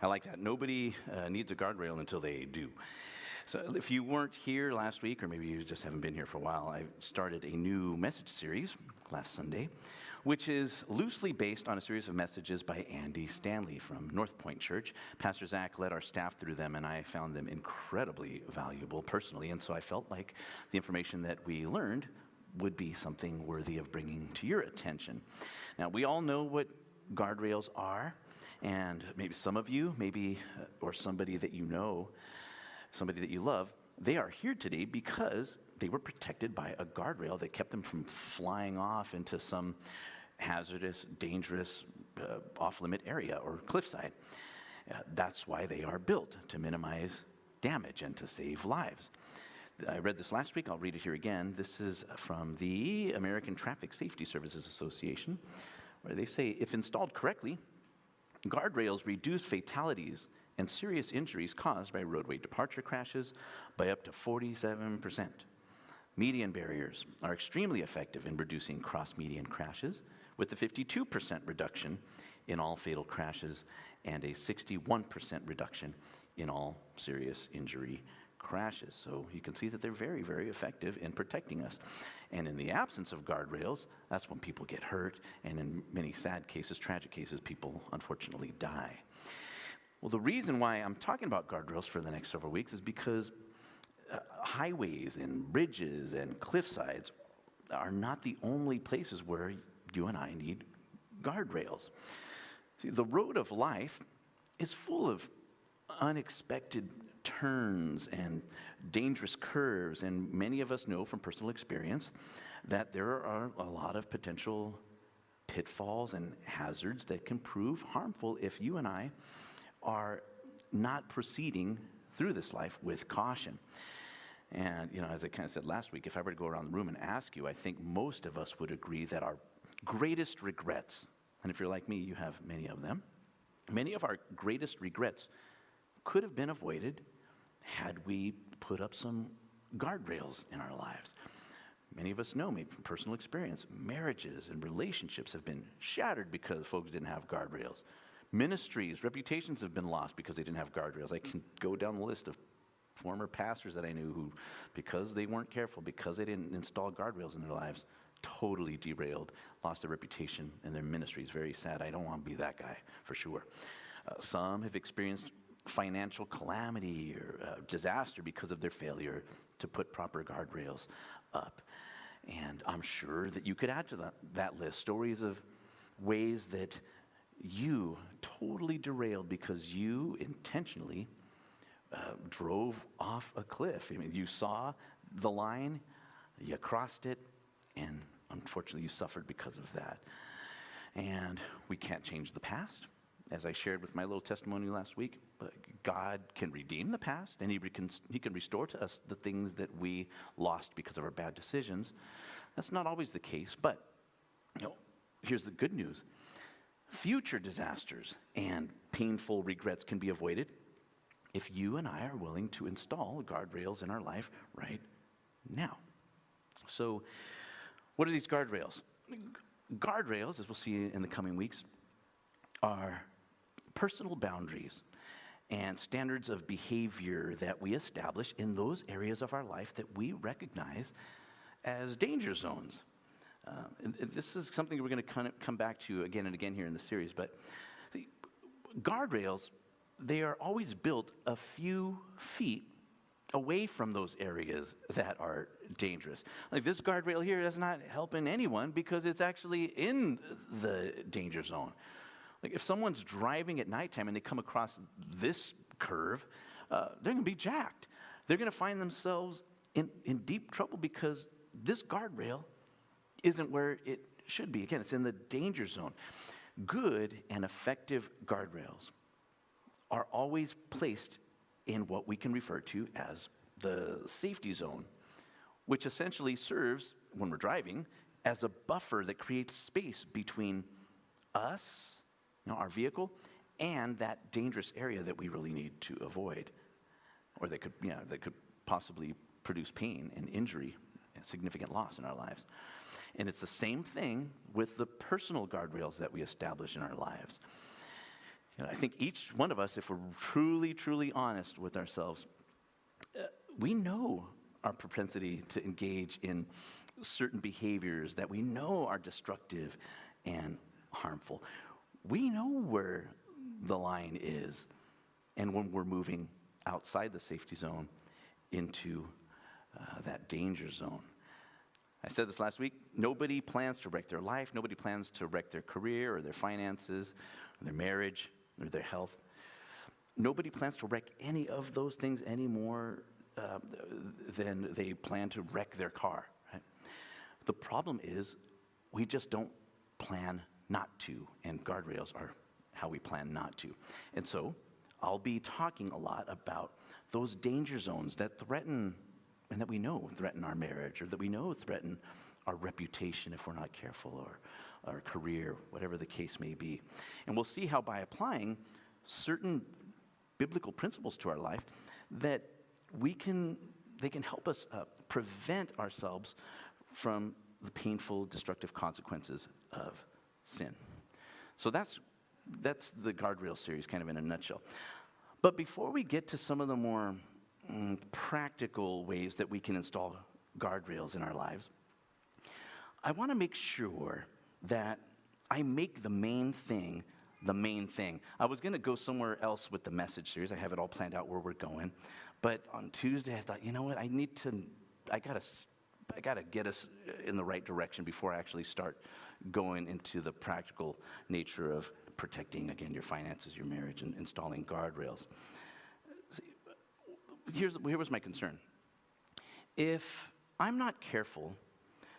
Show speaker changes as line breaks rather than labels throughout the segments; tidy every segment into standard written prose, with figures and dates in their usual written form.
I like that. Nobody needs a guardrail until they do. So if you weren't here last week, or maybe you just haven't been here for a while, I started a new message series last Sunday, which is loosely based on a series of messages by Andy Stanley from North Point Church. Pastor Zach led our staff through them, and I found them incredibly valuable personally, and so I felt like the information that we learned would be something worthy of bringing to your attention. Now, we all know what guardrails are, and maybe some of you, or somebody that you know, somebody that you love, they are here today because they were protected by a guardrail that kept them from flying off into some hazardous, dangerous, off-limit area or cliffside. That's why they are built, to minimize damage and to save lives. I read this last week. I'll read it here again. This is from the American Traffic Safety Services Association, where they say, if installed correctly, guardrails reduce fatalities and serious injuries caused by roadway departure crashes by up to 47%. Median barriers are extremely effective in reducing cross-median crashes, with a 52% reduction in all fatal crashes and a 61% reduction in all serious injury crashes. So you can see that they're very, very effective in protecting us. And in the absence of guardrails, that's when people get hurt, and in many sad cases, tragic cases, people unfortunately die. Well, the reason why I'm talking about guardrails for the next several weeks is because highways and bridges and cliffsides are not the only places where you and I need guardrails. See, the road of life is full of unexpected turns and dangerous curves, and many of us know from personal experience that there are a lot of potential pitfalls and hazards that can prove harmful if you and I are not proceeding through this life with caution. And, as I kind of said last week, if I were to go around the room and ask you, I think most of us would agree that our greatest regrets, and if you're like me, you have many of them, many of our greatest regrets could have been avoided had we put up some guardrails in our lives. Many of us know, maybe from personal experience, marriages and relationships have been shattered because folks didn't have guardrails. Ministries, reputations have been lost because they didn't have guardrails. I can go down the list of former pastors that I knew who, because they weren't careful, because they didn't install guardrails in their lives, totally derailed, lost their reputation and their ministries. Very sad. I don't want to be that guy, for sure. Some have experienced financial calamity or disaster because of their failure to put proper guardrails up. And I'm sure that you could add to that list stories of ways that you totally derailed because you intentionally drove off a cliff. I mean, you saw the line, you crossed it, and unfortunately you suffered because of that. And we can't change the past. As I shared with my little testimony last week, but God can redeem the past, and He can restore to us the things that we lost because of our bad decisions. That's not always the case, but here's the good news. Future disasters and painful regrets can be avoided if you and I are willing to install guardrails in our life right now. So, what are these guardrails? Guardrails, as we'll see in the coming weeks, are personal boundaries and standards of behavior that we establish in those areas of our life that we recognize as danger zones. And this is something we're going to come back to again and again here in the series, but see, guardrails, they are always built a few feet away from those areas that are dangerous. Like this guardrail here is not helping anyone because it's actually in the danger zone. Like if someone's driving at nighttime and they come across this curve, they're going to be jacked. They're going to find themselves in deep trouble because this guardrail isn't where it should be. Again, it's in the danger zone. Good and effective guardrails are always placed in what we can refer to as the safety zone, which essentially serves, when we're driving, as a buffer that creates space between us, our vehicle, and that dangerous area that we really need to avoid, or that could possibly produce pain and injury and significant loss in our lives. And it's the same thing with the personal guardrails that we establish in our lives. I think each one of us, if we're truly, truly honest with ourselves, we know our propensity to engage in certain behaviors that we know are destructive and harmful. We know where the line is, and when we're moving outside the safety zone into that danger zone. I said this last week, nobody plans to wreck their life, nobody plans to wreck their career or their finances, or their marriage, or their health. Nobody plans to wreck any of those things any more than they plan to wreck their car. Right? The problem is we just don't plan not to, and guardrails are how we plan not to. And so I'll be talking a lot about those danger zones that threaten, and that we know threaten our marriage, or that we know threaten our reputation if we're not careful, or our career, whatever the case may be. And we'll see how by applying certain biblical principles to our life that they can help us prevent ourselves from the painful, destructive consequences of sin. So that's the Guardrails series, kind of in a nutshell. But before we get to some of the more practical ways that we can install guardrails in our lives, I want to make sure that I make the main thing the main thing. I was going to go somewhere else with the message series. I have it all planned out where we're going. But on Tuesday, I thought, you know what, I gotta get us in the right direction before I actually start going into the practical nature of protecting, again, your finances, your marriage, and installing guardrails. See, here was my concern. If I'm not careful,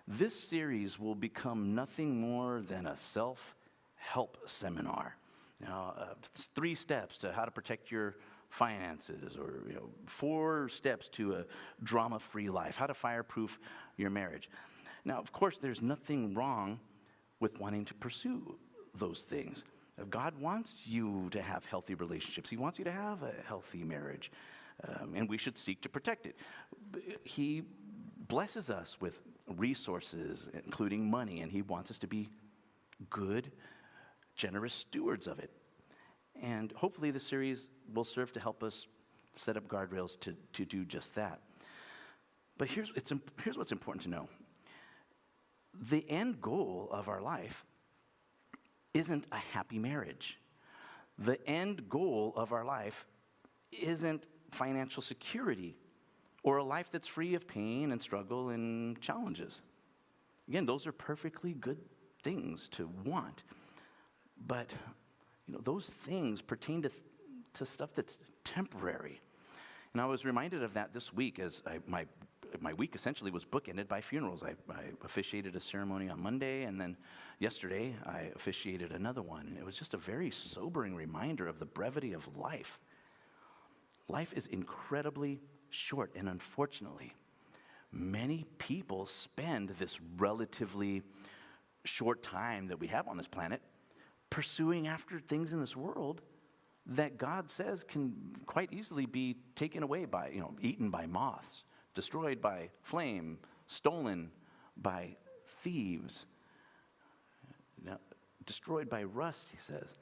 this series will become nothing more than a self-help seminar. Now, 3 steps to how to protect your finances, or 4 steps to a drama-free life, how to fireproof your marriage. Now, of course, there's nothing wrong with wanting to pursue those things. God wants you to have healthy relationships. He wants you to have a healthy marriage, and we should seek to protect it. He blesses us with resources, including money, and he wants us to be good, generous stewards of it. And hopefully this series will serve to help us set up guardrails to do just that. But here's what's important to know. The end goal of our life isn't a happy marriage. The end goal of our life isn't financial security or a life that's free of pain and struggle and challenges. Again, those are perfectly good things to want. But those things pertain to stuff that's temporary. And I was reminded of that this week as my week essentially was bookended by funerals. I officiated a ceremony on Monday, and then yesterday I officiated another one. And it was just a very sobering reminder of the brevity of life. Life is incredibly short, and unfortunately, many people spend this relatively short time that we have on this planet pursuing after things in this world that God says can quite easily be taken away by, eaten by moths, destroyed by flame, stolen by thieves, destroyed by rust, he says.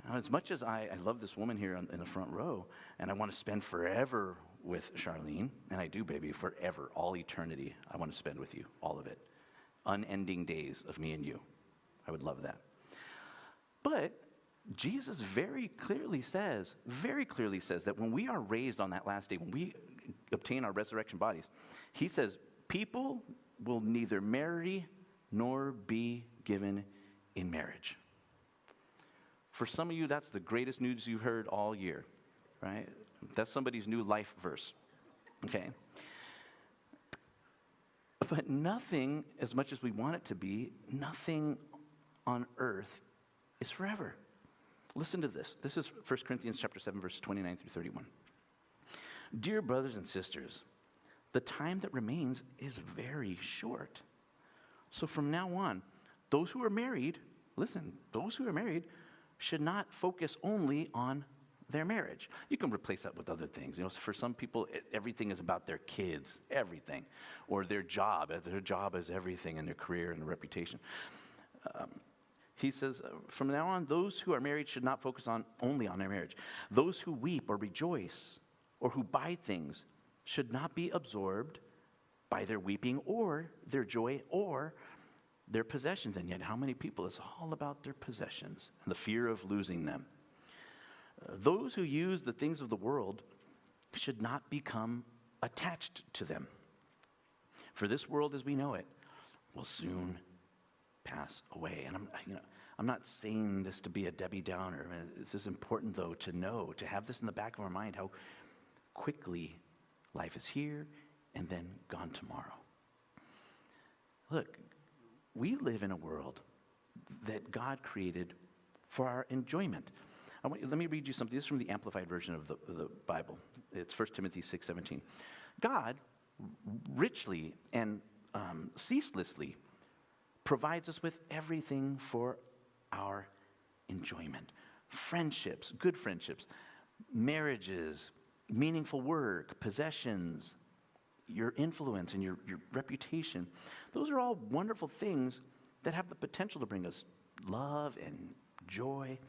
Now, as much as I love this woman here in the front row, and I want to spend forever with Charlene, and I do, baby, forever, all eternity, I want to spend with you, all of it. Unending days of me and you. I would love that. But Jesus very clearly says that when we are raised on that last day, when we obtain our resurrection bodies, he says, people will neither marry nor be given in marriage. For some of you, that's the greatest news you've heard all year, right? That's somebody's new life verse, okay? But nothing, as much as we want it to be, nothing on earth is forever. Listen to this. This is 1 Corinthians chapter 7, verses 29 through 31. Dear brothers and sisters, the time that remains is very short. So from now on, those who are married, listen, those who are married should not focus only on their marriage. You can replace that with other things. For some people, everything is about their kids, everything, or their job. Their job is everything in their career and their reputation. He says, from now on, those who are married should not focus only on their marriage. Those who weep or rejoice or who buy things should not be absorbed by their weeping or their joy or their possessions. And yet, how many people, it's all about their possessions and the fear of losing them. Those who use the things of the world should not become attached to them. For this world as we know it will soon pass away. And I'm not saying this to be a Debbie Downer. This is important, though, to know, to have this in the back of our mind, how quickly life is here and then gone tomorrow. Look, we live in a world that God created for our enjoyment. Let me read you something. This is from the Amplified version of the Bible. It's 1 Timothy 6:17. God richly and ceaselessly provides us with everything for our enjoyment. Friendships, good friendships, marriages, meaningful work, possessions, your influence and your reputation. Those are all wonderful things that have the potential to bring us love and joy.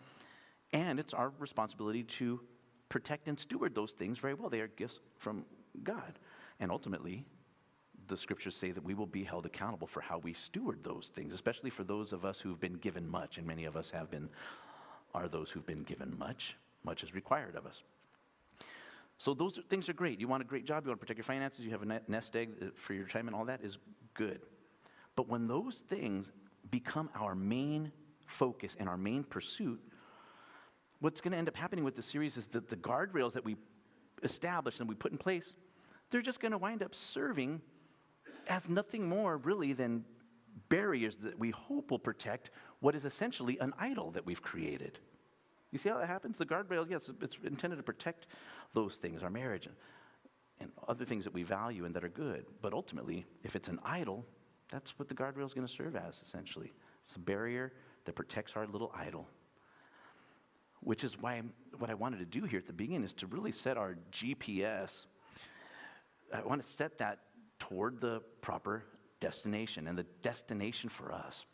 And it's our responsibility to protect and steward those things very well. They are gifts from God. And ultimately, the scriptures say that we will be held accountable for how we steward those things, especially for those of us who've been given much, and many of us are those who've been given much. Much is required of us. So those things are great. You want a great job, you want to protect your finances, you have a nest egg for your retirement, all that is good. But when those things become our main focus and our main pursuit, what's going to end up happening with the series is that the guardrails that we establish and we put in place, they're just going to wind up serving as nothing more really than barriers that we hope will protect what is essentially an idol that we've created. You see how that happens? The guardrail, yes, it's intended to protect those things, our marriage and other things that we value and that are good. But ultimately, if it's an idol, that's what the guardrail is going to serve as, essentially. It's a barrier that protects our little idol. Which is why what I wanted to do here at the beginning is to really set our GPS. I want to set that toward the proper destination. And the destination for us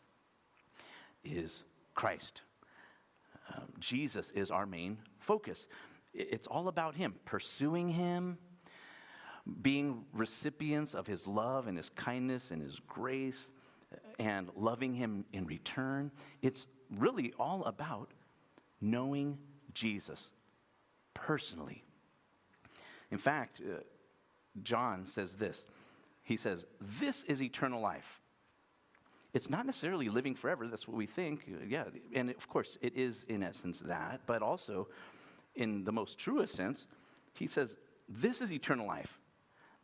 is Christ. Jesus is our main focus. It's all about him, pursuing him, being recipients of his love and his kindness and his grace, and loving him in return. It's really all about knowing Jesus personally. In fact, John says this. He says, this is eternal life. It's not necessarily living forever. That's what we think. Yeah, and of course, it is in essence that. But also, in the most truest sense, he says, this is eternal life,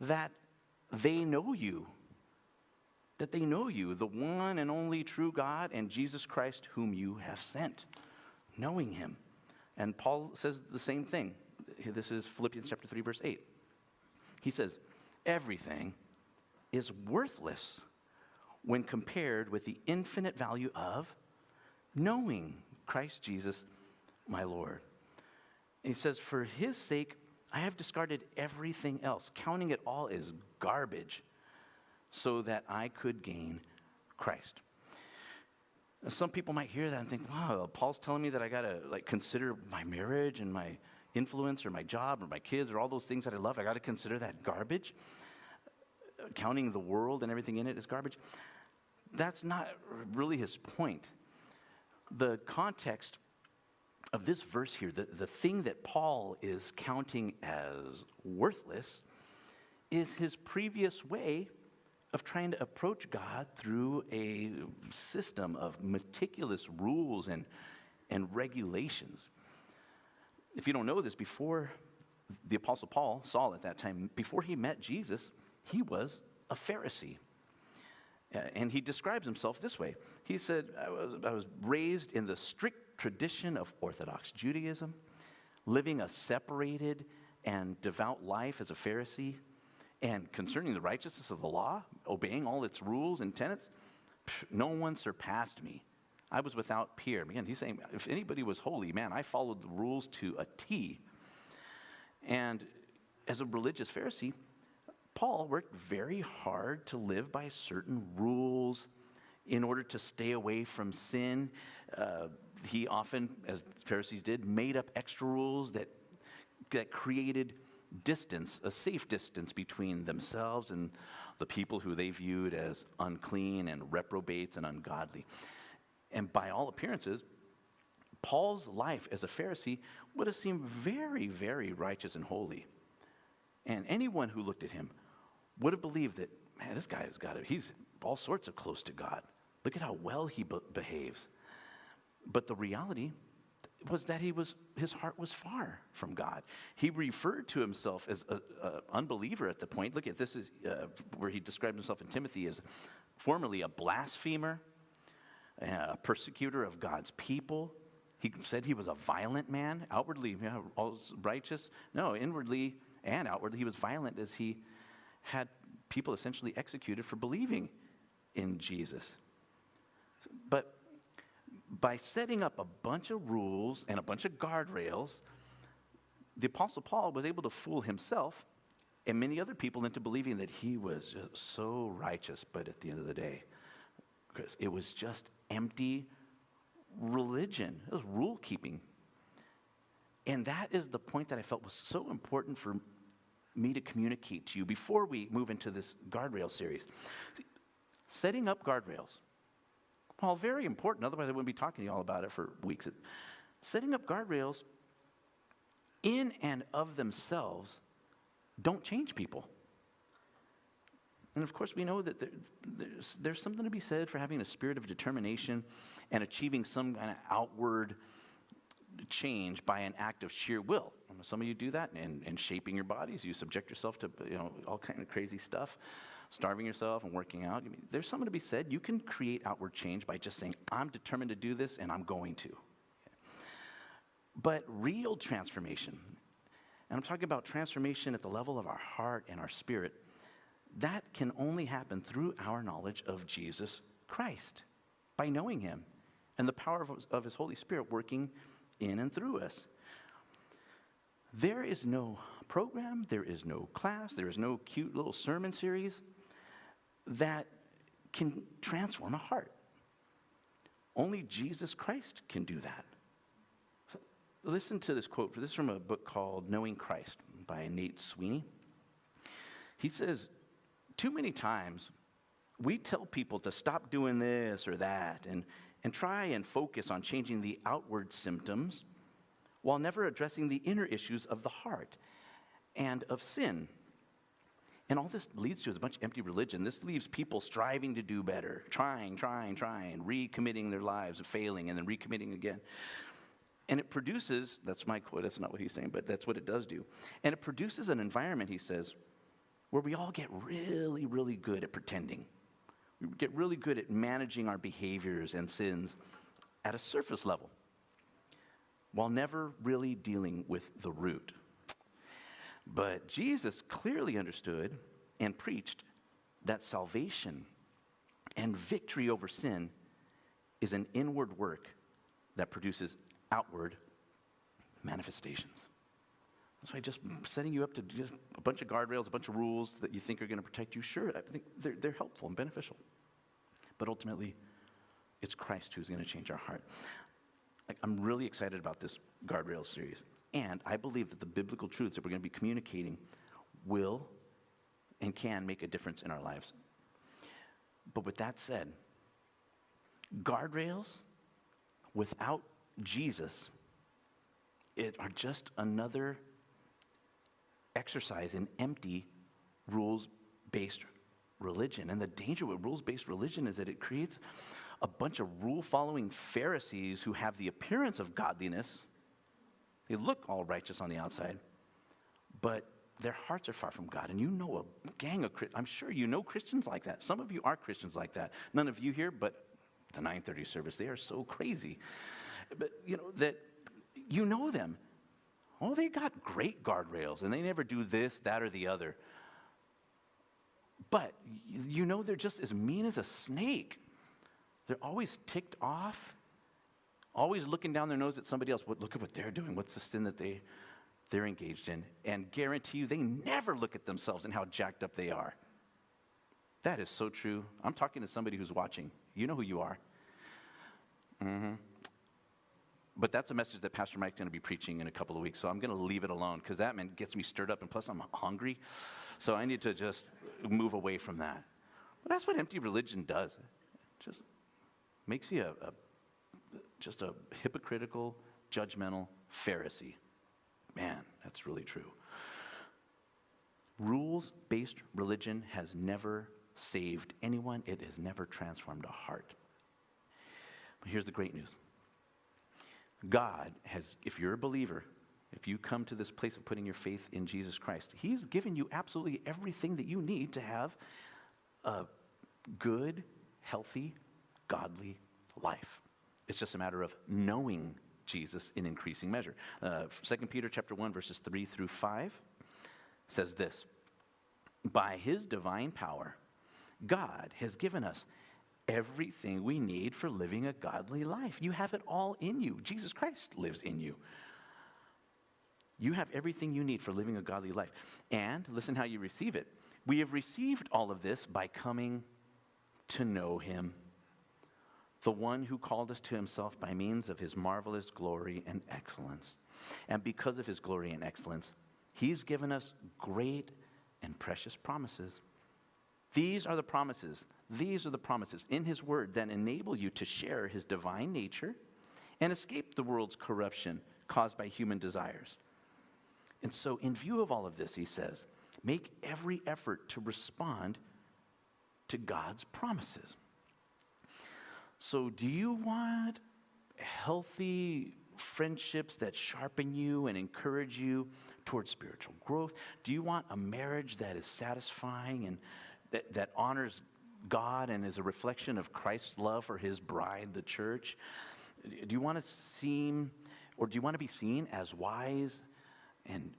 that they know you. That they know you, the one and only true God, and Jesus Christ, whom you have sent. Knowing him. And Paul says the same thing. This is Philippians chapter 3, verse 8. He says, everything is worthless when compared with the infinite value of knowing Christ Jesus, my Lord. And he says, for his sake, I have discarded everything else, counting it all as garbage, so that I could gain Christ. Now, some people might hear that and think, wow, Paul's telling me that I got to consider my marriage and my influence or my job or my kids or all those things that I love. I got to consider that garbage. Counting the world and everything in it as garbage. That's not really his point. The context of this verse here, the thing that Paul is counting as worthless, is his previous way of trying to approach God through a system of meticulous rules and regulations. If you don't know this, before the Apostle Paul, Saul at that time, before he met Jesus, he was a Pharisee. And he describes himself this way. He said, I was raised in the strict tradition of Orthodox Judaism, living a separated and devout life as a Pharisee, and concerning the righteousness of the law, obeying all its rules and tenets, no one surpassed me. I was without peer. Again, he's saying, if anybody was holy, man, I followed the rules to a T. And as a religious Pharisee, Paul worked very hard to live by certain rules in order to stay away from sin, he often, as the Pharisees did, made up extra rules that created distance, a safe distance between themselves and the people who they viewed as unclean and reprobates and ungodly. And by all appearances, Paul's life as a Pharisee would have seemed very, very righteous and holy. And anyone who looked at him would have believed that, man, this guy he's all sorts of close to God. Look at how well he behaves. But the reality was that his heart was far from God. He referred to himself as an unbeliever at the point. Look at this is where he described himself in Timothy as formerly a blasphemer, a persecutor of God's people. He said he was a violent man, outwardly all righteous. No, inwardly and outwardly he was violent, as he had people essentially executed for believing in Jesus. But by setting up a bunch of rules and a bunch of guardrails, the Apostle Paul was able to fool himself and many other people into believing that he was just so righteous. But at the end of the day, because it was just empty religion. It was rule keeping. And that is the point that I felt was so important for me to communicate to you before we move into this guardrail series. See, setting up guardrails, while very important, otherwise I wouldn't be talking to you all about it for weeks. Setting up guardrails in and of themselves don't change people. And of course, we know that there's something to be said for having a spirit of determination and achieving some kind of outward change by an act of sheer will. Some of you do that in shaping your bodies. You subject yourself to all kind of crazy stuff, starving yourself and working out. There's something to be said. You can create outward change by just saying, I'm determined to do this and I'm going to. But real transformation, and I'm talking about transformation at the level of our heart and our spirit, that can only happen through our knowledge of Jesus Christ, by knowing him and the power of his Holy Spirit working in and through us. There is no program, there is no class, there is no cute little sermon series that can transform a heart. Only Jesus Christ can do that. So listen to this quote. This is from a book called Knowing Christ by Nate Sweeney. He says, too many times we tell people to stop doing this or that and try and focus on changing the outward symptoms while never addressing the inner issues of the heart and of sin. And all this leads to is a bunch of empty religion. This leaves people striving to do better, trying, recommitting their lives, failing, and then recommitting again. And it produces, that's my quote, that's not what he's saying, but that's what it does do. And it produces an environment, he says, where we all get really, really good at pretending. We get really good at managing our behaviors and sins at a surface level, while never really dealing with the root. But Jesus clearly understood and preached that salvation and victory over sin is an inward work that produces outward manifestations. That's why just setting you up to just a bunch of guardrails, a bunch of rules that you think are going to protect you, sure, I think they're helpful and beneficial. But ultimately, it's Christ who's going to change our heart. I'm really excited about this Guardrails series. And I believe that the biblical truths that we're going to be communicating will and can make a difference in our lives. But with that said, guardrails without Jesus are just another exercise in empty rules-based religion. And the danger with rules-based religion is that it creates a bunch of rule-following Pharisees who have the appearance of godliness. They look all righteous on the outside, but their hearts are far from God. And you know a gang of I'm sure you know Christians like that. Some of you are Christians like that. None of you here, but the 9:30 service, they are so crazy. But that you know them. Oh, they got great guardrails, and they never do this, that, or the other. But they're just as mean as a snake. They're always ticked off, always looking down their nose at somebody else. Look at what they're doing. What's the sin that they're engaged in? And guarantee you, they never look at themselves and how jacked up they are. That is so true. I'm talking to somebody who's watching. You know who you are. But that's a message that Pastor Mike's going to be preaching in a couple of weeks, so I'm going to leave it alone because that man gets me stirred up, and plus I'm hungry, so I need to just move away from that. But that's what empty religion does. It just makes you just a hypocritical, judgmental Pharisee. Man, that's really true. Rules-based religion has never saved anyone. It has never transformed a heart. But here's the great news. God has, if you're a believer, if you come to this place of putting your faith in Jesus Christ, He's given you absolutely everything that you need to have a good, healthy, godly life. It's just a matter of knowing Jesus in increasing measure. 2 Peter chapter 1, verses 3 through 5 says this: by His divine power, God has given us everything we need for living a godly life. You have it all in you. Jesus Christ lives in you. You have everything you need for living a godly life. And listen how you receive it. We have received all of this by coming to know Him, the one who called us to Himself by means of His marvelous glory and excellence. And because of His glory and excellence, He's given us great and precious promises. These are the promises in His Word that enable you to share His divine nature and escape the world's corruption caused by human desires. And so, in view of all of this, he says, make every effort to respond to God's promises. So, do you want healthy friendships that sharpen you and encourage you towards spiritual growth? Do you want a marriage that is satisfying and that honors God and is a reflection of Christ's love for His bride, the church? Do you want to be seen as wise and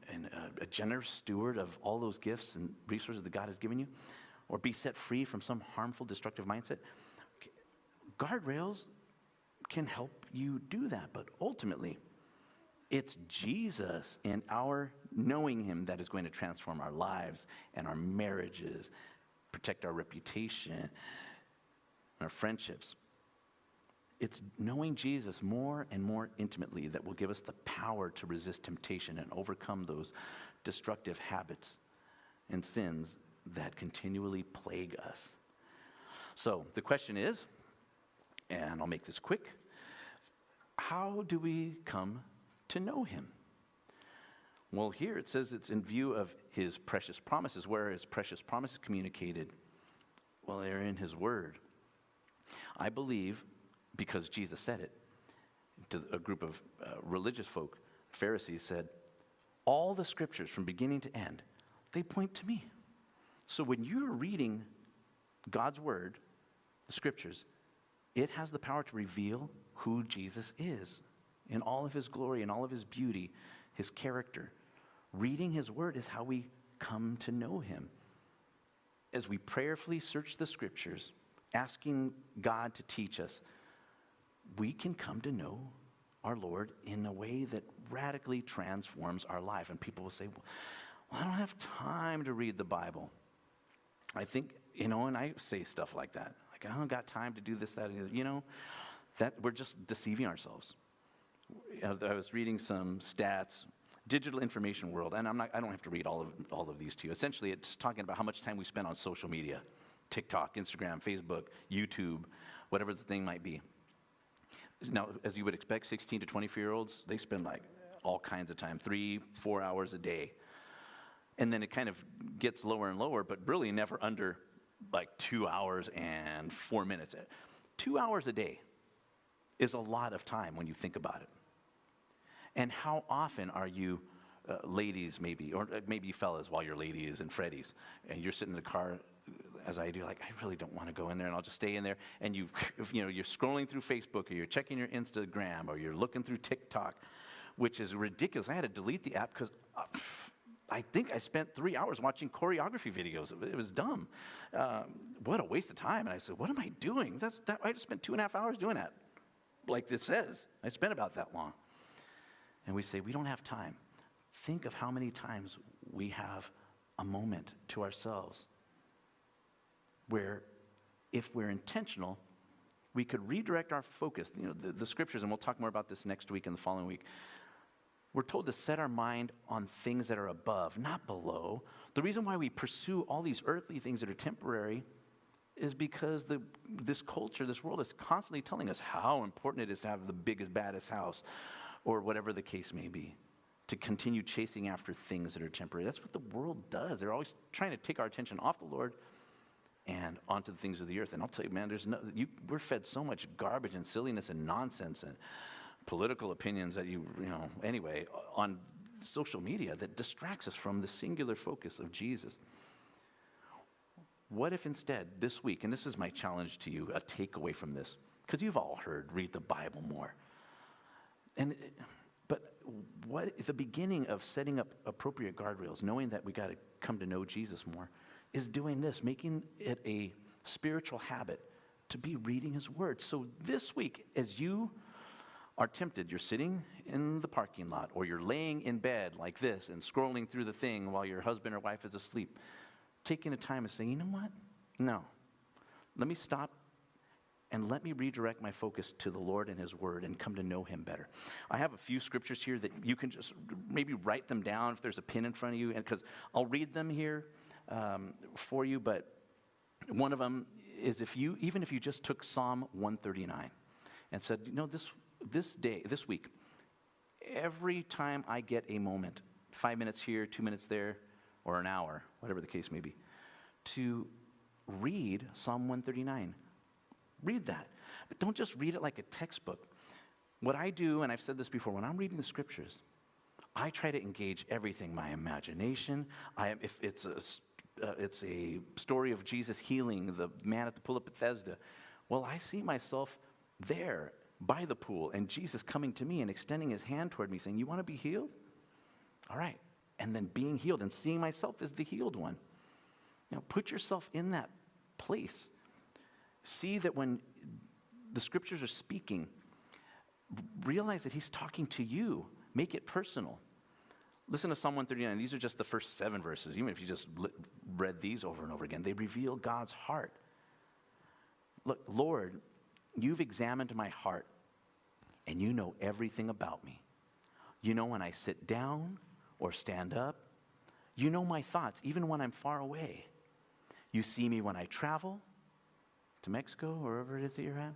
a generous steward of all those gifts and resources that God has given you? Or be set free from some harmful, destructive mindset? Guardrails can help you do that, but ultimately, it's Jesus and our knowing Him that is going to transform our lives and our marriages, protect our reputation, our friendships. It's knowing Jesus more and more intimately that will give us the power to resist temptation and overcome those destructive habits and sins that continually plague us. So the question is, and I'll make this quick, how do we come to know Him? Well, here it says it's in view of His precious promises. Where are His precious promises communicated? Well, they're in His Word. I believe, because Jesus said it, to a group of religious folk, Pharisees said, all the scriptures from beginning to end, they point to me. So when you're reading God's Word, the scriptures, it has the power to reveal who Jesus is in all of His glory and all of His beauty, His character. Reading His Word is how we come to know Him. As we prayerfully search the scriptures, asking God to teach us, we can come to know our Lord in a way that radically transforms our life. And people will say, well, I don't have time to read the Bible. I think, and I say stuff like that. Like, I don't got time to do this, that, and the other. That we're just deceiving ourselves. I was reading some stats, digital information world, and I don't have to read all of these to you. Essentially, it's talking about how much time we spend on social media, TikTok, Instagram, Facebook, YouTube, whatever the thing might be. Now, as you would expect, 16 to 24-year-olds, they spend like all kinds of time, 3-4 hours a day. And then it kind of gets lower and lower, but really never under like 2 hours and 4 minutes. 2 hours a day is a lot of time when you think about it. And how often are you, ladies maybe, or maybe fellas while you're ladies and Freddies, and you're sitting in the car, as I do, like, I really don't want to go in there, and I'll just stay in there, and you're scrolling through Facebook, or you're checking your Instagram, or you're looking through TikTok, which is ridiculous. I had to delete the app because I think I spent 3 hours watching choreography videos. It was dumb. What a waste of time. And I said, what am I doing? I just spent 2.5 hours doing that. Like this says, I spent about that long. And we say, we don't have time. Think of how many times we have a moment to ourselves where, if we're intentional, we could redirect our focus. The scriptures, and we'll talk more about this next week and the following week. We're told to set our mind on things that are above, not below. The reason why we pursue all these earthly things that are temporary is because this culture, this world is constantly telling us how important it is to have the biggest, baddest house, or whatever the case may be, to continue chasing after things that are temporary. That's what the world does. They're always trying to take our attention off the Lord and onto the things of the earth. And I'll tell you, man, we're fed so much garbage and silliness and nonsense and political opinions that anyway, on social media that distracts us from the singular focus of Jesus. What if instead this week, and this is my challenge to you, a takeaway from this, because you've all heard, read the Bible more. But what the beginning of setting up appropriate guardrails, knowing that we got to come to know Jesus more, is doing this, making it a spiritual habit to be reading his word. So this week, as you are tempted, you're sitting in the parking lot, or you're laying in bed like this and scrolling through the thing while your husband or wife is asleep, taking a time and saying, you know what? No. Let me stop and let me redirect my focus to the Lord and his word and come to know him better. I have a few scriptures here that you can just maybe write them down if there's a pen in front of you, and because I'll read them here for you, but one of them is even if you just took Psalm 139 and said, this week, every time I get a moment, 5 minutes here, 2 minutes there, or an hour, whatever the case may be, to read Psalm 139. Read that. But don't just read it like a textbook. What I do, and I've said this before, when I'm reading the scriptures, I try to engage everything, my imagination. If it's a story of Jesus healing the man at the pool of Bethesda, well, I see myself there by the pool and Jesus coming to me and extending his hand toward me saying, you want to be healed? All right. And then being healed and seeing myself as the healed one. Put yourself in that place. See that when the scriptures are speaking, realize that he's talking to you. Make it personal. Listen to Psalm 139. These are just the first 7 verses. Even if you just read these over and over again, they reveal God's heart. Look, Lord, you've examined my heart, and you know everything about me. You know when I sit down or stand up. You know my thoughts, even when I'm far away. You see me when I travel to Mexico, or wherever it is that you're at.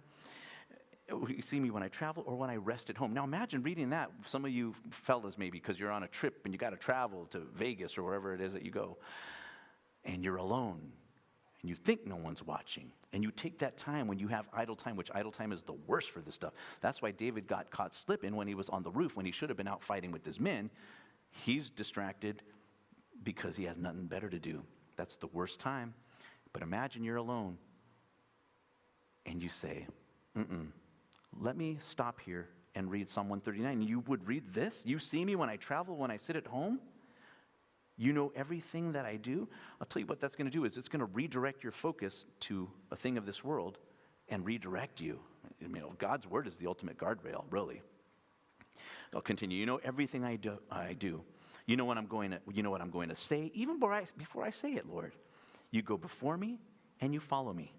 You see me when I travel or when I rest at home. Now imagine reading that. Some of you fellas maybe, because you're on a trip and you got to travel to Vegas or wherever it is that you go. And you're alone. And you think no one's watching. And you take that time when you have idle time, which idle time is the worst for this stuff. That's why David got caught slipping when he was on the roof, when he should have been out fighting with his men. He's distracted because he has nothing better to do. That's the worst time. But imagine you're alone. And you say, let me stop here and read Psalm 139. You would read this? You see me when I travel, when I sit at home? You know everything that I do? I'll tell you what that's going to do is it's going to redirect your focus to a thing of this world and redirect you. God's word is the ultimate guardrail, really. I'll continue. You know everything I do. You know what I'm going to say, even before I say it, Lord. You go before me and you follow me.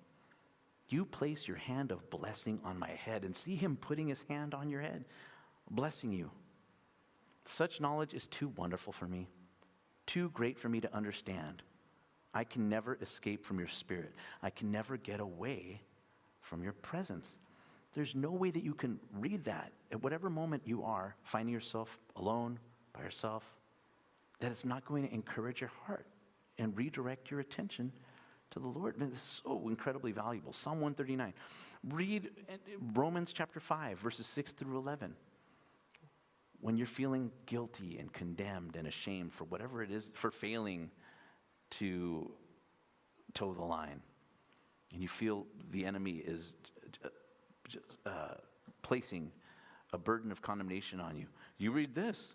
You place your hand of blessing on my head and see him putting his hand on your head, blessing you. Such knowledge is too wonderful for me, too great for me to understand. I can never escape from your spirit. I can never get away from your presence. There's no way that you can read that at whatever moment you are, finding yourself alone, by yourself, that it's not going to encourage your heart and redirect your attention to the Lord. Man, this is so incredibly valuable. Psalm 139. Read Romans chapter 5, verses 6 through 11. When you're feeling guilty and condemned and ashamed for whatever it is, for failing to toe the line, and you feel the enemy is placing a burden of condemnation on you, you read this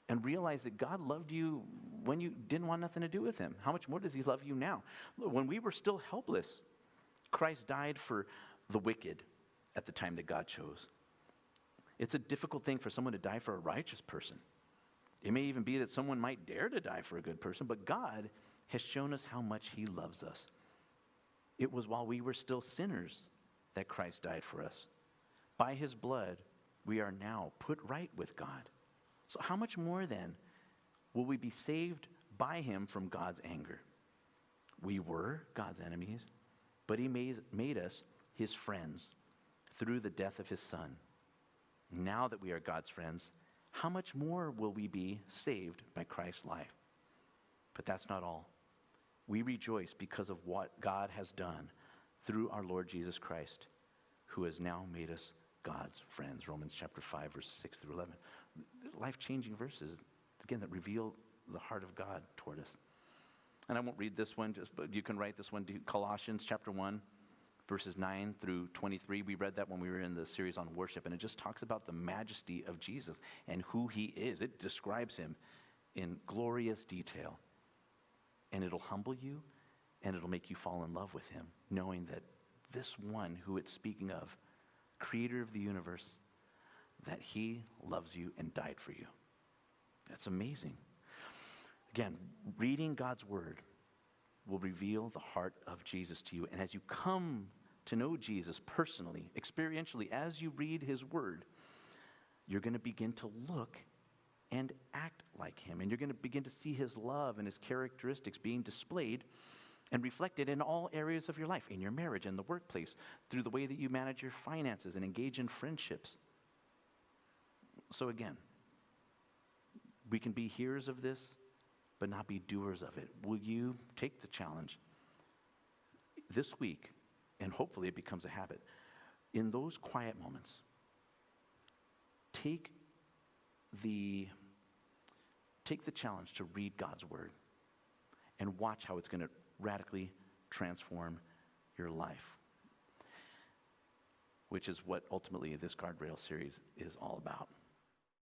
and realize that God loved you when you didn't want nothing to do with him. How much more does he love you now? When we were still helpless, Christ died for the wicked at the time that God chose. It's a difficult thing for someone to die for a righteous person. It may even be that someone might dare to die for a good person, but God has shown us how much he loves us. It was while we were still sinners that Christ died for us. By his blood, we are now put right with God. So how much more then will we be saved by him from God's anger? We were God's enemies, but he made us his friends through the death of his Son. Now that we are God's friends, how much more will we be saved by Christ's life? But that's not all. We rejoice because of what God has done through our Lord Jesus Christ, who has now made us God's friends. Romans chapter 5, verses 6 through 11. Life-changing verses, again, that reveal the heart of God toward us. And I won't read this one, but you can write this one. Colossians chapter 1, verses 9 through 23. We read that when we were in the series on worship, and it just talks about the majesty of Jesus and who he is. It describes him in glorious detail. And it'll humble you, and it'll make you fall in love with him, knowing that this one who it's speaking of, creator of the universe, that he loves you and died for you. That's amazing. Again, reading God's word will reveal the heart of Jesus to you. And as you come to know Jesus personally, experientially, as you read his word, you're going to begin to look and act like him. And you're going to begin to see his love and his characteristics being displayed and reflected in all areas of your life, in your marriage, in the workplace, through the way that you manage your finances and engage in friendships. So again, we can be hearers of this, but not be doers of it. Will you take the challenge this week, and hopefully it becomes a habit, in those quiet moments, take the challenge to read God's word and watch how it's going to radically transform your life, which is what ultimately this Guardrails series is all about.